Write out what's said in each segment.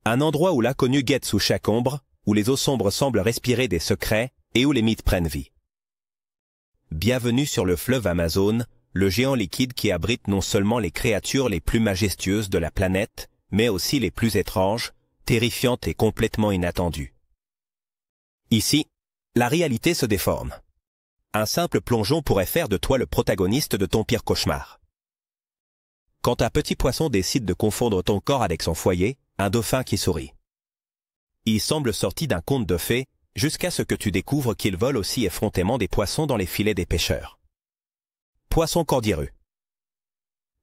Un endroit où l'inconnu guette sous chaque ombre, où les eaux sombres semblent respirer des secrets et où les mythes prennent vie. Bienvenue sur le fleuve Amazone, le géant liquide qui abrite non seulement les créatures les plus majestueuses de la planète, mais aussi les plus étranges, terrifiantes et complètement inattendues. Ici, la réalité se déforme. Un simple plongeon pourrait faire de toi le protagoniste de ton pire cauchemar. Quand un petit poisson décide de confondre ton corps avec son foyer, un dauphin qui sourit. Il semble sorti d'un conte de fées, jusqu'à ce que tu découvres qu'il vole aussi effrontément des poissons dans les filets des pêcheurs. Poisson cordiereux.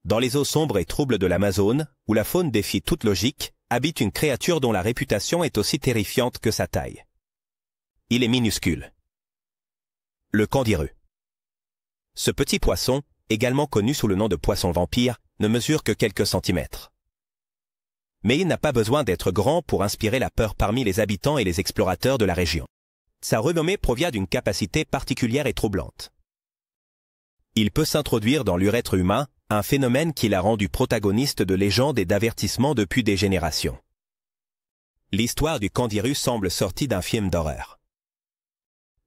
Dans les eaux sombres et troubles de l'Amazone, où la faune défie toute logique, habite une créature dont la réputation est aussi terrifiante que sa taille. Il est minuscule. Le cordiereux. Ce petit poisson, également connu sous le nom de poisson vampire, ne mesure que quelques centimètres. Mais il n'a pas besoin d'être grand pour inspirer la peur parmi les habitants et les explorateurs de la région. Sa renommée provient d'une capacité particulière et troublante. Il peut s'introduire dans l'urètre humain, un phénomène qui l'a rendu protagoniste de légendes et d'avertissements depuis des générations. L'histoire du cordiereux semble sortie d'un film d'horreur.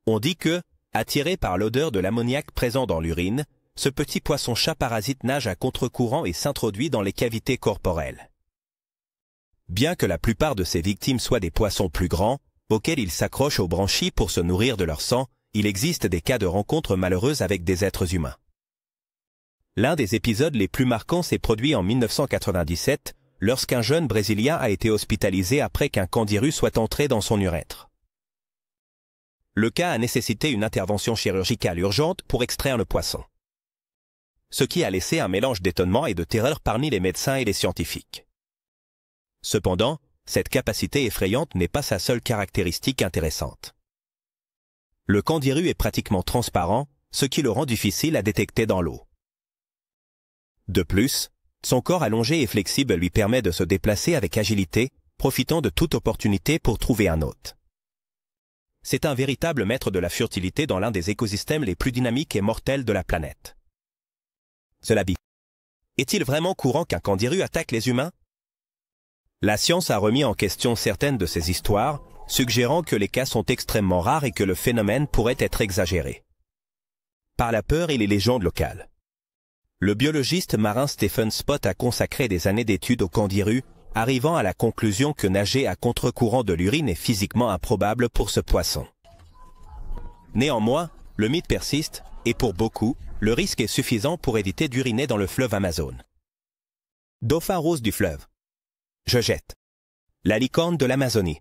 On dit que, attiré par l'odeur de l'ammoniac présent dans l'urine, ce petit poisson-chat parasite nage à contre-courant et s'introduit dans les cavités corporelles. Bien que la plupart de ses victimes soient des poissons plus grands, auxquels ils s'accrochent aux branchies pour se nourrir de leur sang, il existe des cas de rencontres malheureuses avec des êtres humains. L'un des épisodes les plus marquants s'est produit en 1997, lorsqu'un jeune Brésilien a été hospitalisé après qu'un cordiereux soit entré dans son urètre. Le cas a nécessité une intervention chirurgicale urgente pour extraire le poisson. Ce qui a laissé un mélange d'étonnement et de terreur parmi les médecins et les scientifiques. Cependant, cette capacité effrayante n'est pas sa seule caractéristique intéressante. Le cordiereux est pratiquement transparent, ce qui le rend difficile à détecter dans l'eau. De plus, son corps allongé et flexible lui permet de se déplacer avec agilité, profitant de toute opportunité pour trouver un hôte. C'est un véritable maître de la furtivité dans l'un des écosystèmes les plus dynamiques et mortels de la planète. Cela dit, est-il vraiment courant qu'un cordiereux attaque les humains? La science a remis en question certaines de ces histoires, suggérant que les cas sont extrêmement rares et que le phénomène pourrait être exagéré par la peur et les légendes locales. Le biologiste marin Stephen Spott a consacré des années d'études au cordiereux, arrivant à la conclusion que nager à contre-courant de l'urine est physiquement improbable pour ce poisson. Néanmoins, le mythe persiste, et pour beaucoup, le risque est suffisant pour éviter d'uriner dans le fleuve Amazone. Dauphin rose du fleuve. Je jette. La licorne de l'Amazonie.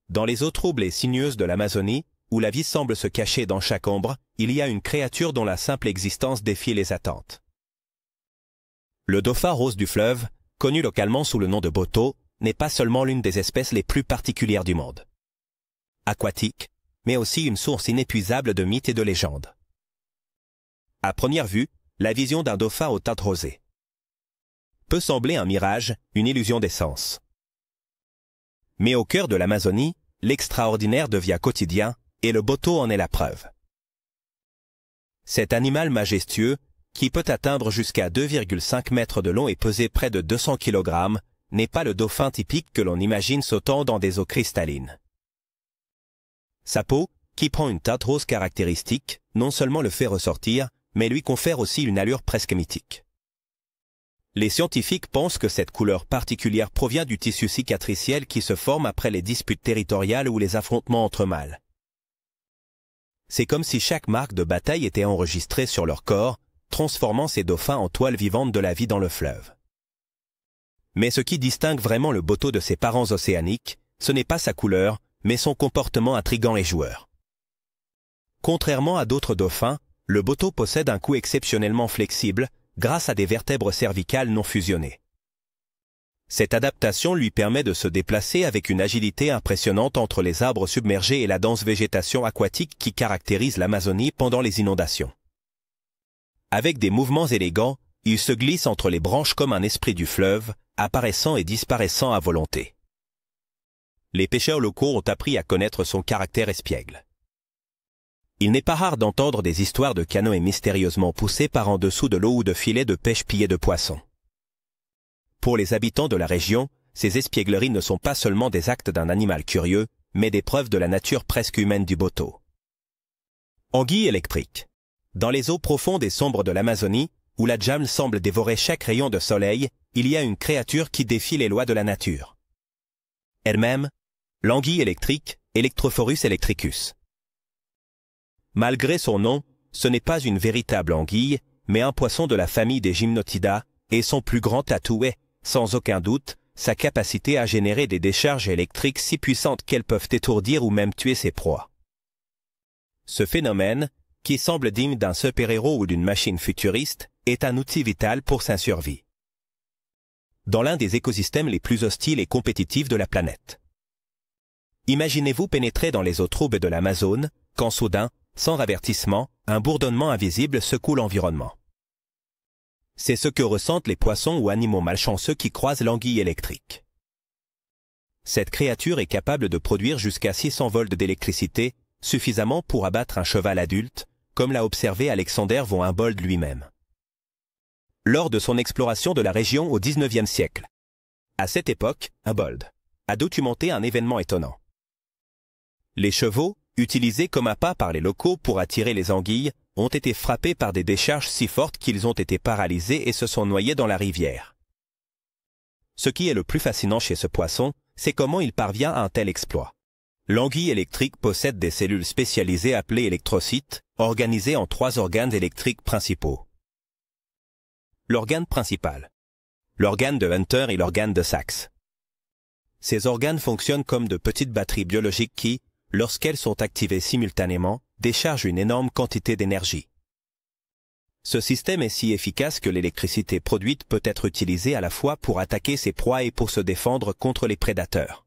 Dans les eaux troubles et sinueuses de l'Amazonie, où la vie semble se cacher dans chaque ombre, il y a une créature dont la simple existence défie les attentes. Le dauphin rose du fleuve, connu localement sous le nom de boto, n'est pas seulement l'une des espèces les plus particulières du monde. Aquatique, mais aussi une source inépuisable de mythes et de légendes. À première vue, la vision d'un dauphin aux teintes rosées peut sembler un mirage, une illusion des sens. Mais au cœur de l'Amazonie, l'extraordinaire devient quotidien, et le boto en est la preuve. Cet animal majestueux, qui peut atteindre jusqu'à 2,5 mètres de long et peser près de 200 kg, n'est pas le dauphin typique que l'on imagine sautant dans des eaux cristallines. Sa peau, qui prend une teinte rose caractéristique, non seulement le fait ressortir, mais lui confère aussi une allure presque mythique. Les scientifiques pensent que cette couleur particulière provient du tissu cicatriciel qui se forme après les disputes territoriales ou les affrontements entre mâles. C'est comme si chaque marque de bataille était enregistrée sur leur corps, transformant ces dauphins en toiles vivantes de la vie dans le fleuve. Mais ce qui distingue vraiment le boto de ses parents océaniques, ce n'est pas sa couleur, mais son comportement intrigant et joueur. Contrairement à d'autres dauphins, le boto possède un cou exceptionnellement flexible, grâce à des vertèbres cervicales non fusionnées. Cette adaptation lui permet de se déplacer avec une agilité impressionnante entre les arbres submergés et la dense végétation aquatique qui caractérise l'Amazonie pendant les inondations. Avec des mouvements élégants, il se glisse entre les branches comme un esprit du fleuve, apparaissant et disparaissant à volonté. Les pêcheurs locaux ont appris à connaître son caractère espiègle. Il n'est pas rare d'entendre des histoires de canoës mystérieusement poussés par en dessous de l'eau ou de filets de pêche pillés de poissons. Pour les habitants de la région, ces espiègleries ne sont pas seulement des actes d'un animal curieux, mais des preuves de la nature presque humaine du boto. Anguille électrique. Dans les eaux profondes et sombres de l'Amazonie, où la jungle semble dévorer chaque rayon de soleil, il y a une créature qui défie les lois de la nature. Elle-même, l'anguille électrique, Electrophorus electricus. Malgré son nom, ce n'est pas une véritable anguille, mais un poisson de la famille des Gymnotidae, et son plus grand atout est, sans aucun doute, sa capacité à générer des décharges électriques si puissantes qu'elles peuvent étourdir ou même tuer ses proies. Ce phénomène, qui semble digne d'un super-héros ou d'une machine futuriste, est un outil vital pour sa survie. Dans l'un des écosystèmes les plus hostiles et compétitifs de la planète. Imaginez-vous pénétrer dans les eaux troubles de l'Amazone, quand soudain, sans avertissement, un bourdonnement invisible secoue l'environnement. C'est ce que ressentent les poissons ou animaux malchanceux qui croisent l'anguille électrique. Cette créature est capable de produire jusqu'à 600 volts d'électricité, suffisamment pour abattre un cheval adulte, comme l'a observé Alexander von Humboldt lui-même. Lors de son exploration de la région au XIXe siècle. À cette époque, Humboldt a documenté un événement étonnant. Les chevaux, utilisés comme appât par les locaux pour attirer les anguilles, ont été frappés par des décharges si fortes qu'ils ont été paralysés et se sont noyés dans la rivière. Ce qui est le plus fascinant chez ce poisson, c'est comment il parvient à un tel exploit. L'anguille électrique possède des cellules spécialisées appelées électrocytes, organisées en 3 organes électriques principaux. L'organe principal, l'organe de Hunter et l'organe de Sachs. Ces organes fonctionnent comme de petites batteries biologiques qui, lorsqu'elles sont activées simultanément, déchargent une énorme quantité d'énergie. Ce système est si efficace que l'électricité produite peut être utilisée à la fois pour attaquer ses proies et pour se défendre contre les prédateurs.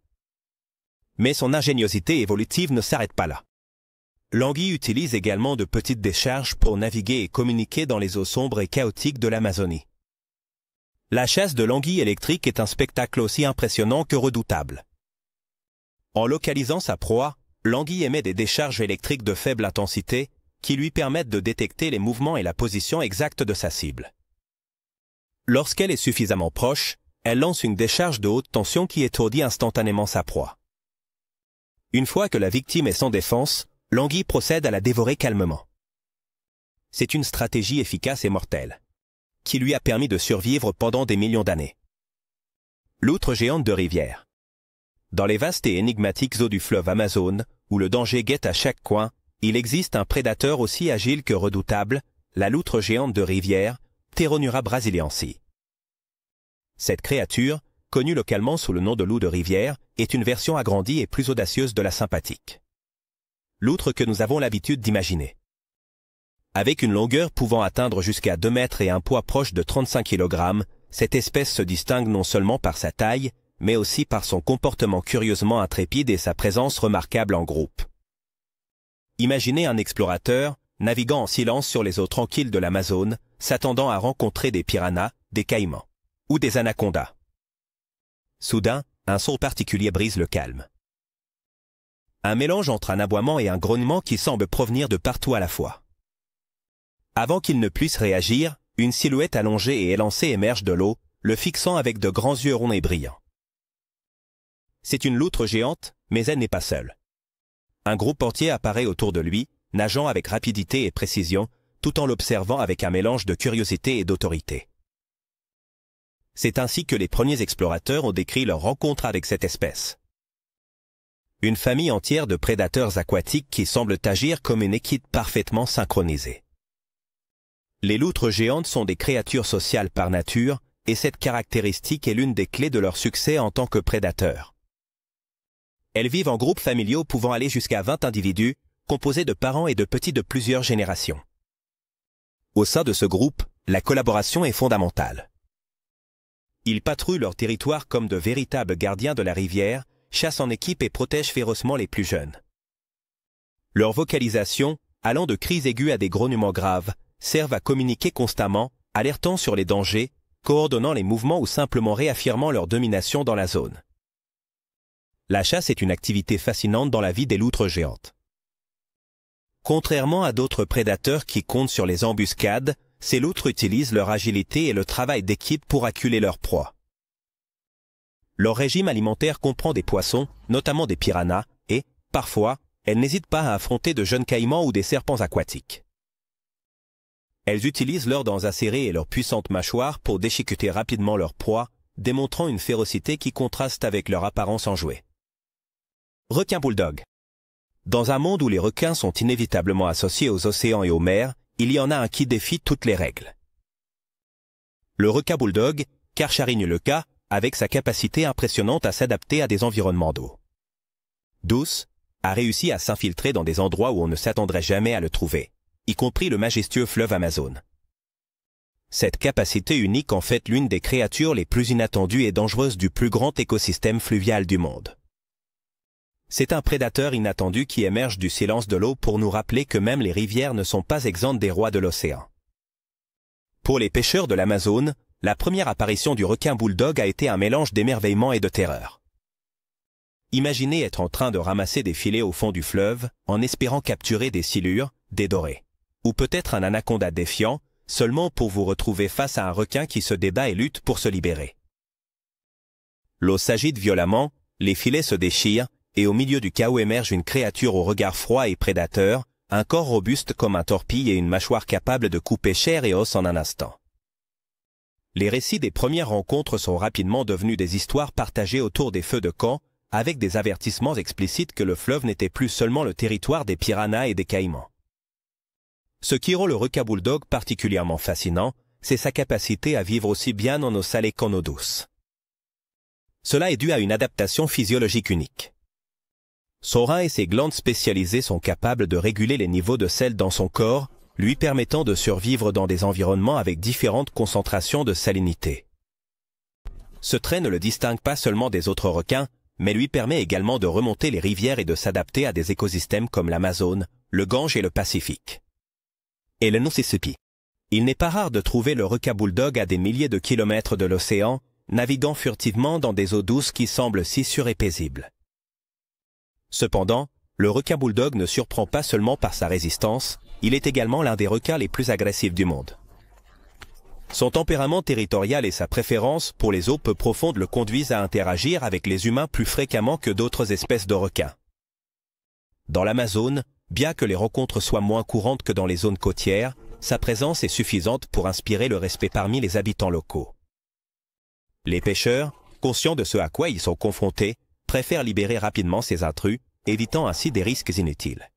Mais son ingéniosité évolutive ne s'arrête pas là. L'anguille utilise également de petites décharges pour naviguer et communiquer dans les eaux sombres et chaotiques de l'Amazonie. La chasse de l'anguille électrique est un spectacle aussi impressionnant que redoutable. En localisant sa proie, l'anguille émet des décharges électriques de faible intensité qui lui permettent de détecter les mouvements et la position exacte de sa cible. Lorsqu'elle est suffisamment proche, elle lance une décharge de haute tension qui étourdit instantanément sa proie. Une fois que la victime est sans défense, l'anguille procède à la dévorer calmement. C'est une stratégie efficace et mortelle, qui lui a permis de survivre pendant des millions d'années. Loutre géante de rivière. Dans les vastes et énigmatiques eaux du fleuve Amazone, où le danger guette à chaque coin, il existe un prédateur aussi agile que redoutable, la loutre géante de rivière, Pteronura brasiliensis. Cette créature, connue localement sous le nom de loup de rivière, est une version agrandie et plus audacieuse de la sympathique loutre que nous avons l'habitude d'imaginer. Avec une longueur pouvant atteindre jusqu'à 2 mètres et un poids proche de 35 kg, cette espèce se distingue non seulement par sa taille, mais aussi par son comportement curieusement intrépide et sa présence remarquable en groupe. Imaginez un explorateur, naviguant en silence sur les eaux tranquilles de l'Amazone, s'attendant à rencontrer des piranhas, des caïmans ou des anacondas. Soudain, un son particulier brise le calme. Un mélange entre un aboiement et un grognement qui semble provenir de partout à la fois. Avant qu'il ne puisse réagir, une silhouette allongée et élancée émerge de l'eau, le fixant avec de grands yeux ronds et brillants. C'est une loutre géante, mais elle n'est pas seule. Un groupe entier apparaît autour de lui, nageant avec rapidité et précision, tout en l'observant avec un mélange de curiosité et d'autorité. C'est ainsi que les premiers explorateurs ont décrit leur rencontre avec cette espèce. Une famille entière de prédateurs aquatiques qui semblent agir comme une équipe parfaitement synchronisée. Les loutres géantes sont des créatures sociales par nature, et cette caractéristique est l'une des clés de leur succès en tant que prédateurs. Elles vivent en groupes familiaux pouvant aller jusqu'à 20 individus, composés de parents et de petits de plusieurs générations. Au sein de ce groupe, la collaboration est fondamentale. Ils patrouillent leur territoire comme de véritables gardiens de la rivière, chassent en équipe et protègent férocement les plus jeunes. Leur vocalisation, allant de cris aigus à des grognements graves, servent à communiquer constamment, alertant sur les dangers, coordonnant les mouvements ou simplement réaffirmant leur domination dans la zone. La chasse est une activité fascinante dans la vie des loutres géantes. Contrairement à d'autres prédateurs qui comptent sur les embuscades, ces loutres utilisent leur agilité et le travail d'équipe pour acculer leur proie. Leur régime alimentaire comprend des poissons, notamment des piranhas, et, parfois, elles n'hésitent pas à affronter de jeunes caïmans ou des serpents aquatiques. Elles utilisent leurs dents acérées et leurs puissantes mâchoires pour déchiqueter rapidement leur proie, démontrant une férocité qui contraste avec leur apparence enjouée. Requin bulldog. Dans un monde où les requins sont inévitablement associés aux océans et aux mers, il y en a un qui défie toutes les règles. Le requin bulldog, Karcharin leuca, avec sa capacité impressionnante à s'adapter à des environnements d'eau douce, a réussi à s'infiltrer dans des endroits où on ne s'attendrait jamais à le trouver, y compris le majestueux fleuve Amazone. Cette capacité unique en fait l'une des créatures les plus inattendues et dangereuses du plus grand écosystème fluvial du monde. C'est un prédateur inattendu qui émerge du silence de l'eau pour nous rappeler que même les rivières ne sont pas exemptes des rois de l'océan. Pour les pêcheurs de l'Amazone, la première apparition du requin bulldog a été un mélange d'émerveillement et de terreur. Imaginez être en train de ramasser des filets au fond du fleuve, en espérant capturer des silures, des dorés, ou peut-être un anaconda défiant, seulement pour vous retrouver face à un requin qui se débat et lutte pour se libérer. L'eau s'agite violemment, les filets se déchirent, et au milieu du chaos émerge une créature au regard froid et prédateur, un corps robuste comme un torpille et une mâchoire capable de couper chair et os en un instant. Les récits des premières rencontres sont rapidement devenus des histoires partagées autour des feux de camp, avec des avertissements explicites que le fleuve n'était plus seulement le territoire des piranhas et des caïmans. Ce qui rend le requin bulldog particulièrement fascinant, c'est sa capacité à vivre aussi bien en eau salée qu'en eau douce. Cela est dû à une adaptation physiologique unique. Son rein et ses glandes spécialisées sont capables de réguler les niveaux de sel dans son corps, lui permettant de survivre dans des environnements avec différentes concentrations de salinité. Ce trait ne le distingue pas seulement des autres requins, mais lui permet également de remonter les rivières et de s'adapter à des écosystèmes comme l'Amazone, le Gange et le Pacifique. Et le Mississippi. Il n'est pas rare de trouver le requin bulldog à des milliers de kilomètres de l'océan, naviguant furtivement dans des eaux douces qui semblent si sûres et paisibles. Cependant, le requin bulldog ne surprend pas seulement par sa résistance, il est également l'un des requins les plus agressifs du monde. Son tempérament territorial et sa préférence pour les eaux peu profondes le conduisent à interagir avec les humains plus fréquemment que d'autres espèces de requins. Dans l'Amazone, bien que les rencontres soient moins courantes que dans les zones côtières, sa présence est suffisante pour inspirer le respect parmi les habitants locaux. Les pêcheurs, conscients de ce à quoi ils sont confrontés, préfèrent libérer rapidement ces intrus, évitant ainsi des risques inutiles.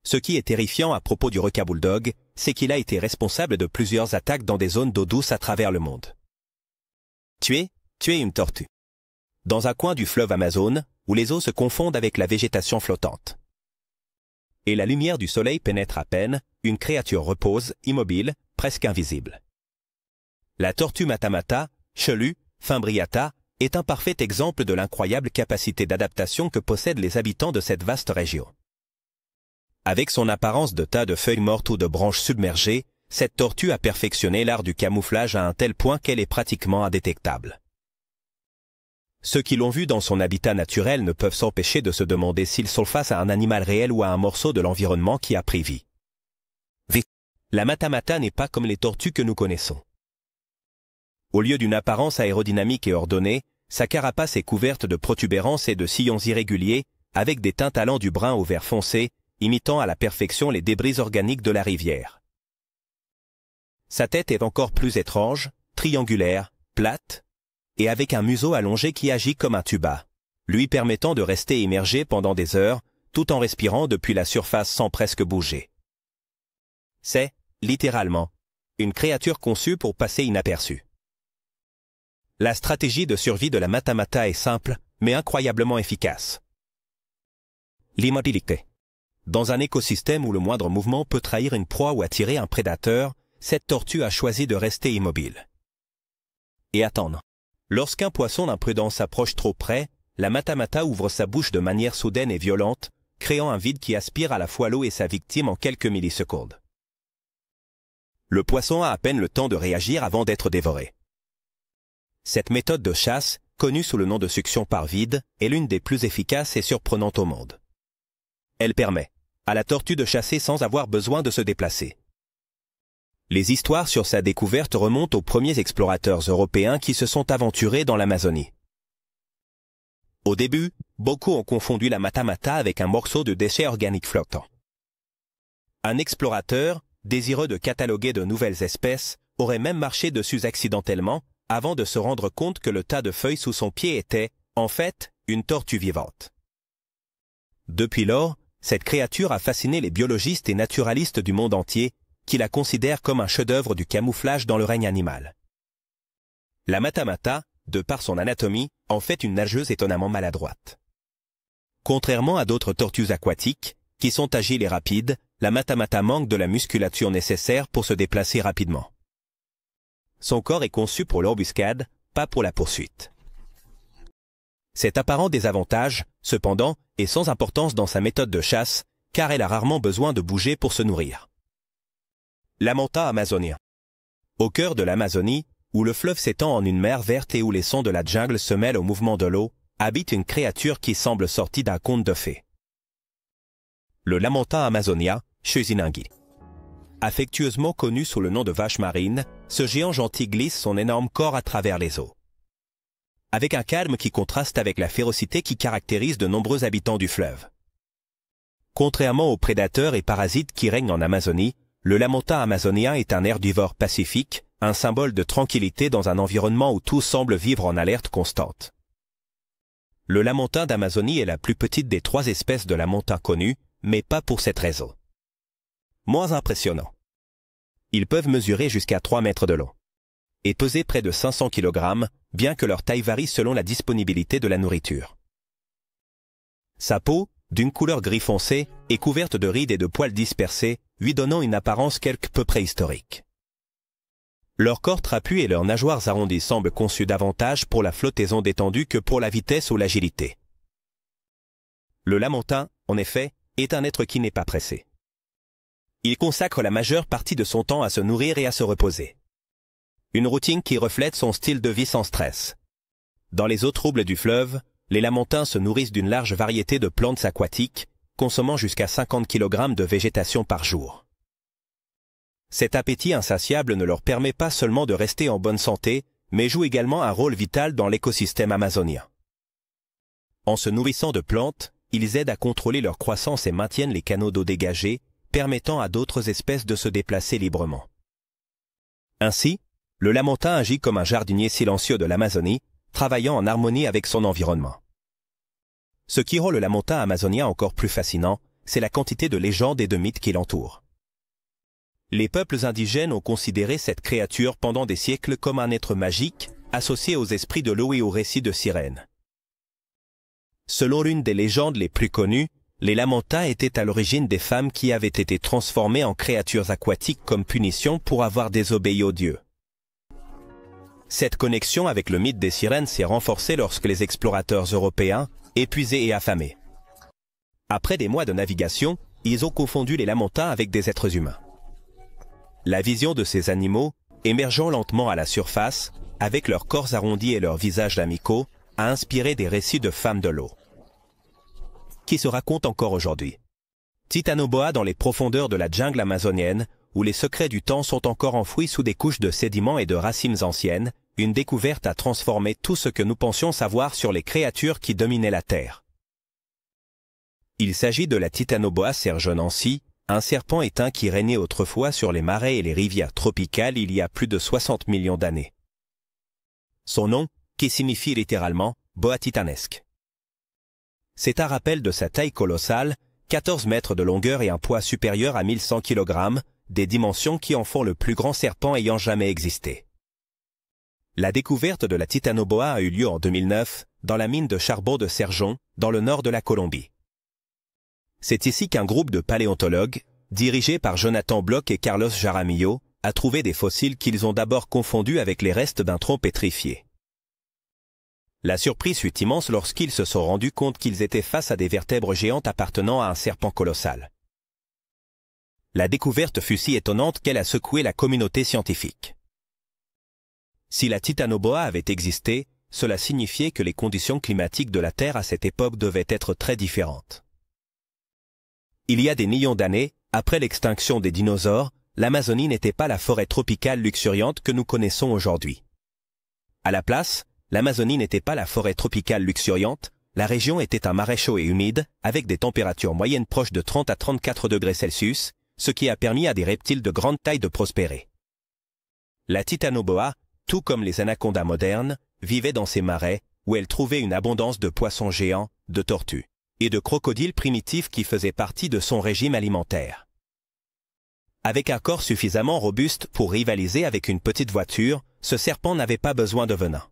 Ce qui est terrifiant à propos du requin bulldog, c'est qu'il a été responsable de plusieurs attaques dans des zones d'eau douce à travers le monde. Tuer une tortue. Dans un coin du fleuve Amazone, où les eaux se confondent avec la végétation flottante. Et la lumière du soleil pénètre à peine, une créature repose, immobile, presque invisible. La tortue matamata, Chelus, fimbriata, est un parfait exemple de l'incroyable capacité d'adaptation que possèdent les habitants de cette vaste région. Avec son apparence de tas de feuilles mortes ou de branches submergées, cette tortue a perfectionné l'art du camouflage à un tel point qu'elle est pratiquement indétectable. Ceux qui l'ont vue dans son habitat naturel ne peuvent s'empêcher de se demander s'ils sont face à un animal réel ou à un morceau de l'environnement qui a pris vie. La matamata n'est pas comme les tortues que nous connaissons. Au lieu d'une apparence aérodynamique et ordonnée, sa carapace est couverte de protubérances et de sillons irréguliers, avec des teintes allant du brun au vert foncé, imitant à la perfection les débris organiques de la rivière. Sa tête est encore plus étrange, triangulaire, plate, et avec un museau allongé qui agit comme un tuba, lui permettant de rester immergé pendant des heures, tout en respirant depuis la surface sans presque bouger. C'est, littéralement, une créature conçue pour passer inaperçue. La stratégie de survie de la matamata est simple, mais incroyablement efficace. L'immobilité. Dans un écosystème où le moindre mouvement peut trahir une proie ou attirer un prédateur, cette tortue a choisi de rester immobile. Et attendre. Lorsqu'un poisson d'imprudence s'approche trop près, la matamata ouvre sa bouche de manière soudaine et violente, créant un vide qui aspire à la fois l'eau et sa victime en quelques millisecondes. Le poisson a à peine le temps de réagir avant d'être dévoré. Cette méthode de chasse, connue sous le nom de succion par vide, est l'une des plus efficaces et surprenantes au monde. Elle permet à la tortue de chasser sans avoir besoin de se déplacer. Les histoires sur sa découverte remontent aux premiers explorateurs européens qui se sont aventurés dans l'Amazonie. Au début, beaucoup ont confondu la mata-mata avec un morceau de déchet organique flottant. Un explorateur, désireux de cataloguer de nouvelles espèces, aurait même marché dessus accidentellement, avant de se rendre compte que le tas de feuilles sous son pied était, en fait, une tortue vivante. Depuis lors, cette créature a fasciné les biologistes et naturalistes du monde entier, qui la considèrent comme un chef-d'œuvre du camouflage dans le règne animal. La mata-mata, de par son anatomie, en fait une nageuse étonnamment maladroite. Contrairement à d'autres tortues aquatiques, qui sont agiles et rapides, la mata-mata manque de la musculature nécessaire pour se déplacer rapidement. Son corps est conçu pour l'embuscade, pas pour la poursuite. Cet apparent désavantage, cependant, est sans importance dans sa méthode de chasse, car elle a rarement besoin de bouger pour se nourrir. La manta amazonien. Au cœur de l'Amazonie, où le fleuve s'étend en une mer verte et où les sons de la jungle se mêlent au mouvement de l'eau, habite une créature qui semble sortie d'un conte de fées. Le Lamanta amazonia, Cheusiningui. Affectueusement connu sous le nom de vache marine, ce géant gentil glisse son énorme corps à travers les eaux. Avec un calme qui contraste avec la férocité qui caractérise de nombreux habitants du fleuve. Contrairement aux prédateurs et parasites qui règnent en Amazonie, le Lamanta amazonien est un herbivore pacifique, un symbole de tranquillité dans un environnement où tout semble vivre en alerte constante. Le lamantin d'Amazonie est la plus petite des 3 espèces de lamantin connues, mais pas pour cette raison. Moins impressionnant. Ils peuvent mesurer jusqu'à 3 mètres de long et peser près de 500 kg, bien que leur taille varie selon la disponibilité de la nourriture. Sa peau, d'une couleur gris foncé, est couverte de rides et de poils dispersés, lui donnant une apparence quelque peu préhistorique. Leur corps trapu et leurs nageoires arrondies semblent conçus davantage pour la flottaison détendue que pour la vitesse ou l'agilité. Le lamantin, en effet, est un être qui n'est pas pressé. Il consacre la majeure partie de son temps à se nourrir et à se reposer. Une routine qui reflète son style de vie sans stress. Dans les eaux troubles du fleuve, les lamantins se nourrissent d'une large variété de plantes aquatiques, consommant jusqu'à 50 kg de végétation par jour. Cet appétit insatiable ne leur permet pas seulement de rester en bonne santé, mais joue également un rôle vital dans l'écosystème amazonien. En se nourrissant de plantes, ils aident à contrôler leur croissance et maintiennent les canaux d'eau dégagés, permettant à d'autres espèces de se déplacer librement. Ainsi, le lamantin agit comme un jardinier silencieux de l'Amazonie, travaillant en harmonie avec son environnement. Ce qui rend le lamantin amazonien encore plus fascinant, c'est la quantité de légendes et de mythes qui l'entourent. Les peuples indigènes ont considéré cette créature pendant des siècles comme un être magique, associé aux esprits de l'eau et aux récits de sirènes. Selon l'une des légendes les plus connues, les lamantins étaient à l'origine des femmes qui avaient été transformées en créatures aquatiques comme punition pour avoir désobéi aux dieux. Cette connexion avec le mythe des sirènes s'est renforcée lorsque les explorateurs européens, épuisés et affamés. Après des mois de navigation, ils ont confondu les lamantins avec des êtres humains. La vision de ces animaux, émergeant lentement à la surface, avec leurs corps arrondis et leurs visages amicaux, a inspiré des récits de femmes de l'eau, qui se racontent encore aujourd'hui. Titanoboa dans les profondeurs de la jungle amazonienne, où les secrets du temps sont encore enfouis sous des couches de sédiments et de racines anciennes, une découverte a transformé tout ce que nous pensions savoir sur les créatures qui dominaient la Terre. Il s'agit de la Titanoboa sergenensis, un serpent éteint qui régnait autrefois sur les marais et les rivières tropicales il y a plus de 60 millions d'années. Son nom, qui signifie littéralement « boa titanesque ». C'est un rappel de sa taille colossale, 14 mètres de longueur et un poids supérieur à 1100 kg, des dimensions qui en font le plus grand serpent ayant jamais existé. La découverte de la Titanoboa a eu lieu en 2009, dans la mine de charbon de Serjon, dans le nord de la Colombie. C'est ici qu'un groupe de paléontologues, dirigé par Jonathan Bloch et Carlos Jaramillo, a trouvé des fossiles qu'ils ont d'abord confondus avec les restes d'un tronc pétrifié. La surprise fut immense lorsqu'ils se sont rendus compte qu'ils étaient face à des vertèbres géantes appartenant à un serpent colossal. La découverte fut si étonnante qu'elle a secoué la communauté scientifique. Si la Titanoboa avait existé, cela signifiait que les conditions climatiques de la Terre à cette époque devaient être très différentes. Il y a des millions d'années, après l'extinction des dinosaures, l'Amazonie n'était pas la forêt tropicale luxuriante que nous connaissons aujourd'hui. À la place, l'Amazonie n'était pas la forêt tropicale luxuriante, la région était un marais chaud et humide, avec des températures moyennes proches de 30 à 34 degrés Celsius, ce qui a permis à des reptiles de grande taille de prospérer. La titanoboa, tout comme les anacondas modernes, vivait dans ces marais, où elle trouvait une abondance de poissons géants, de tortues et de crocodiles primitifs qui faisaient partie de son régime alimentaire. Avec un corps suffisamment robuste pour rivaliser avec une petite voiture, ce serpent n'avait pas besoin de venin.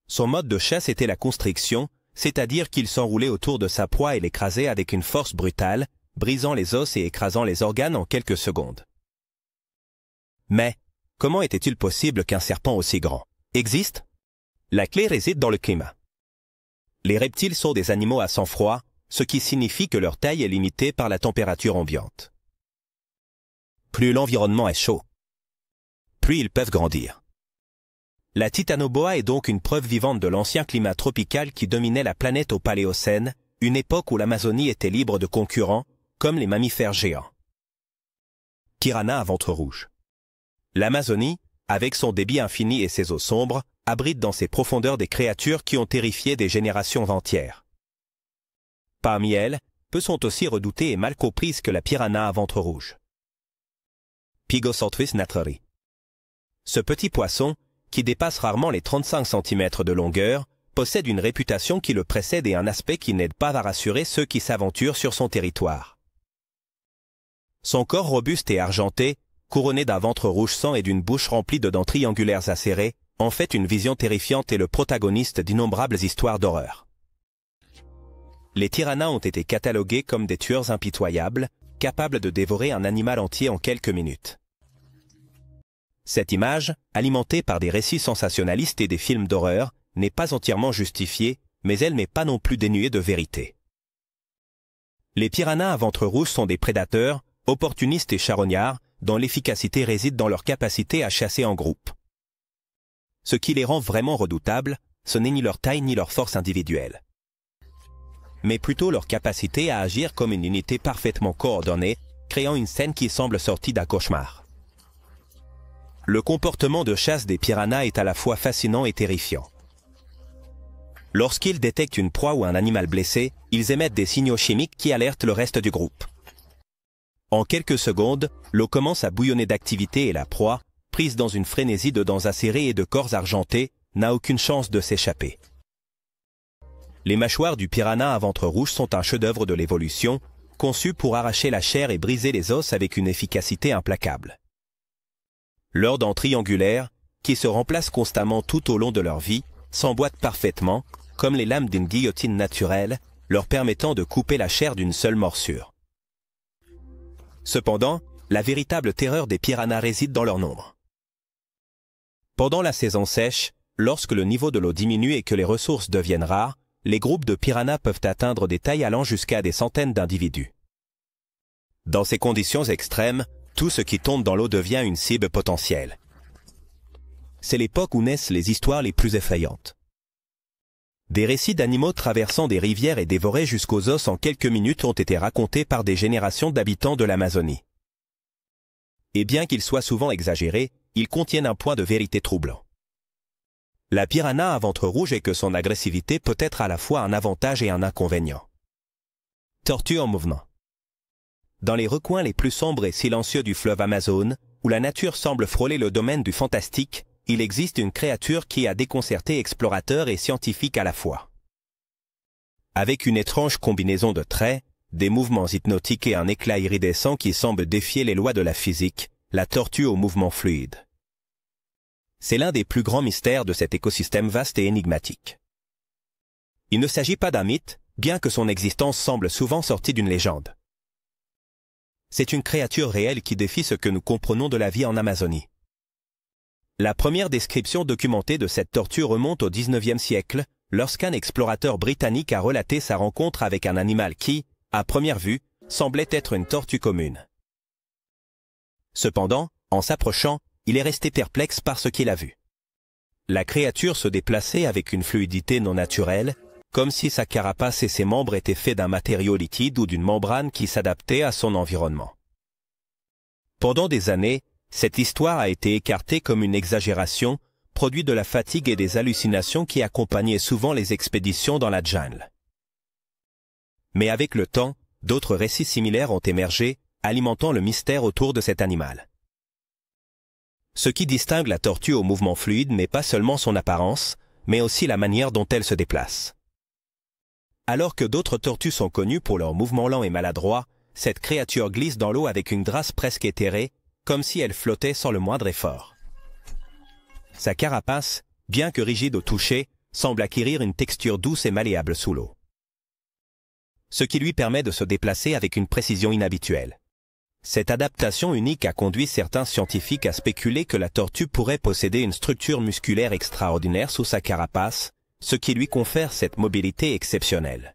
Son mode de chasse était la constriction, c'est-à-dire qu'il s'enroulait autour de sa proie et l'écrasait avec une force brutale, brisant les os et écrasant les organes en quelques secondes. Mais, comment était-il possible qu'un serpent aussi grand existe? La clé réside dans le climat. Les reptiles sont des animaux à sang froid, ce qui signifie que leur taille est limitée par la température ambiante. Plus l'environnement est chaud, plus ils peuvent grandir. La titanoboa est donc une preuve vivante de l'ancien climat tropical qui dominait la planète au Paléocène, une époque où l'Amazonie était libre de concurrents, comme les mammifères géants. Piranha à ventre rouge. L'Amazonie, avec son débit infini et ses eaux sombres, abrite dans ses profondeurs des créatures qui ont terrifié des générations entières. Parmi elles, peu sont aussi redoutées et mal comprises que la piranha à ventre rouge. Pygosorthus natreri. Ce petit poisson, qui dépasse rarement les 35 cm de longueur, possède une réputation qui le précède et un aspect qui n'aide pas à rassurer ceux qui s'aventurent sur son territoire. Son corps robuste et argenté, couronné d'un ventre rouge sang et d'une bouche remplie de dents triangulaires acérées, en fait une vision terrifiante et le protagoniste d'innombrables histoires d'horreur. Les piranhas ont été catalogués comme des tueurs impitoyables, capables de dévorer un animal entier en quelques minutes. Cette image, alimentée par des récits sensationnalistes et des films d'horreur, n'est pas entièrement justifiée, mais elle n'est pas non plus dénuée de vérité. Les piranhas à ventre rouge sont des prédateurs, opportunistes et charognards, dont l'efficacité réside dans leur capacité à chasser en groupe. Ce qui les rend vraiment redoutables, ce n'est ni leur taille ni leur force individuelle, mais plutôt leur capacité à agir comme une unité parfaitement coordonnée, créant une scène qui semble sortie d'un cauchemar. Le comportement de chasse des piranhas est à la fois fascinant et terrifiant. Lorsqu'ils détectent une proie ou un animal blessé, ils émettent des signaux chimiques qui alertent le reste du groupe. En quelques secondes, l'eau commence à bouillonner d'activité et la proie, prise dans une frénésie de dents acérées et de corps argentés, n'a aucune chance de s'échapper. Les mâchoires du piranha à ventre rouge sont un chef-d'œuvre de l'évolution, conçu pour arracher la chair et briser les os avec une efficacité implacable. Leurs dents triangulaires, qui se remplacent constamment tout au long de leur vie, s'emboîtent parfaitement, comme les lames d'une guillotine naturelle, leur permettant de couper la chair d'une seule morsure. Cependant, la véritable terreur des piranhas réside dans leur nombre. Pendant la saison sèche, lorsque le niveau de l'eau diminue et que les ressources deviennent rares, les groupes de piranhas peuvent atteindre des tailles allant jusqu'à des centaines d'individus. Dans ces conditions extrêmes, tout ce qui tombe dans l'eau devient une cible potentielle. C'est l'époque où naissent les histoires les plus effrayantes. Des récits d'animaux traversant des rivières et dévorés jusqu'aux os en quelques minutes ont été racontés par des générations d'habitants de l'Amazonie. Et bien qu'ils soient souvent exagérés, ils contiennent un point de vérité troublant. La piranha à ventre rouge est que son agressivité peut être à la fois un avantage et un inconvénient. Tortue en mouvement. Dans les recoins les plus sombres et silencieux du fleuve Amazone, où la nature semble frôler le domaine du fantastique, il existe une créature qui a déconcerté explorateurs et scientifiques à la fois. Avec une étrange combinaison de traits, des mouvements hypnotiques et un éclat iridescent qui semble défier les lois de la physique, la tortue au mouvement fluide. C'est l'un des plus grands mystères de cet écosystème vaste et énigmatique. Il ne s'agit pas d'un mythe, bien que son existence semble souvent sortie d'une légende. C'est une créature réelle qui défie ce que nous comprenons de la vie en Amazonie. La première description documentée de cette tortue remonte au XIXe siècle, lorsqu'un explorateur britannique a relaté sa rencontre avec un animal qui, à première vue, semblait être une tortue commune. Cependant, en s'approchant, il est resté perplexe par ce qu'il a vu. La créature se déplaçait avec une fluidité non naturelle, comme si sa carapace et ses membres étaient faits d'un matériau liquide ou d'une membrane qui s'adaptait à son environnement. Pendant des années, cette histoire a été écartée comme une exagération, produit de la fatigue et des hallucinations qui accompagnaient souvent les expéditions dans la jungle. Mais avec le temps, d'autres récits similaires ont émergé, alimentant le mystère autour de cet animal. Ce qui distingue la tortue au mouvement fluide n'est pas seulement son apparence, mais aussi la manière dont elle se déplace. Alors que d'autres tortues sont connues pour leurs mouvements lents et maladroits, cette créature glisse dans l'eau avec une grâce presque éthérée, comme si elle flottait sans le moindre effort. Sa carapace, bien que rigide au toucher, semble acquérir une texture douce et malléable sous l'eau, ce qui lui permet de se déplacer avec une précision inhabituelle. Cette adaptation unique a conduit certains scientifiques à spéculer que la tortue pourrait posséder une structure musculaire extraordinaire sous sa carapace, ce qui lui confère cette mobilité exceptionnelle.